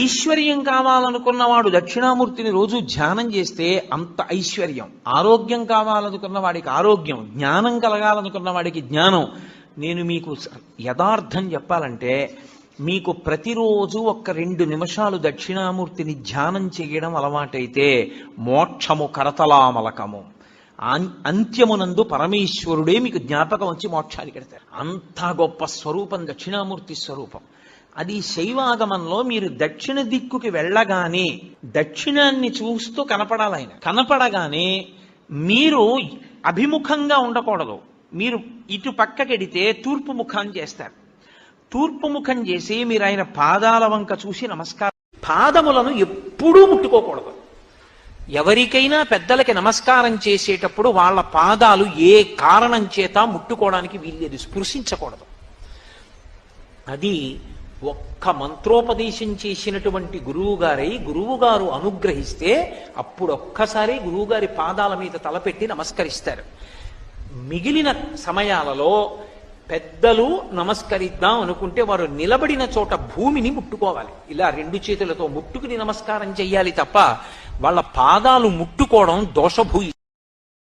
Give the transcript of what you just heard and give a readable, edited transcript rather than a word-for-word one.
ఐశ్వర్యం కావాలనుకున్నవాడు దక్షిణామూర్తిని రోజు ధ్యానం చేస్తే అంత ఐశ్వర్యం, ఆరోగ్యం కావాలనుకున్న వాడికి ఆరోగ్యం, జ్ఞానం కలగాలనుకున్న వాడికి జ్ఞానం. నేను మీకు యథార్థం చెప్పాలంటే, మీకు ప్రతిరోజు ఒక్క 2 నిమిషాలు దక్షిణామూర్తిని ధ్యానం చేయడం అలవాటైతే మోక్షము కరతలామలకము, అంత్యమునందు పరమేశ్వరుడే మీకు జ్ఞాపకం వచ్చి మోక్షానికి వెడతారు. అంత గొప్ప స్వరూపం దక్షిణామూర్తి స్వరూపం. అది శైవాగమంలో మీరు దక్షిణ దిక్కుకి వెళ్ళగానే దక్షిణాన్ని చూస్తూ కనపడాలి. ఆయన కనపడగానే మీరు అభిముఖంగా ఉండకూడదు. మీరు ఇటు పక్కకెడితే తూర్పు ముఖం చేస్తారు. తూర్పు ముఖం చేసి మీరు ఆయన పాదాల వంక చూసి నమస్కారం. పాదములను ఎప్పుడూ ముట్టుకోకూడదు. ఎవరికైనా పెద్దలకి నమస్కారం చేసేటప్పుడు వాళ్ళ పాదాలు ఏ కారణం చేత ముట్టుకోవడానికి వీల్లేదు, స్పృశించకూడదు. అది ఒక్క మంత్రోపదేశం చేసినటువంటి గురువుగారు అనుగ్రహిస్తే అప్పుడు ఒక్కసారి గురువుగారి పాదాల మీద తలపెట్టి నమస్కరిస్తారు. మిగిలిన సమయాలలో పెద్దలు నమస్కరిద్దాం అనుకుంటే వారు నిలబడిన చోట భూమిని ముట్టుకోవాలి. ఇలా 2 చేతులతో ముట్టుకుని నమస్కారం చెయ్యాలి తప్ప వాళ్ళ పాదాలు ముట్టుకోవడం దోషభూయి.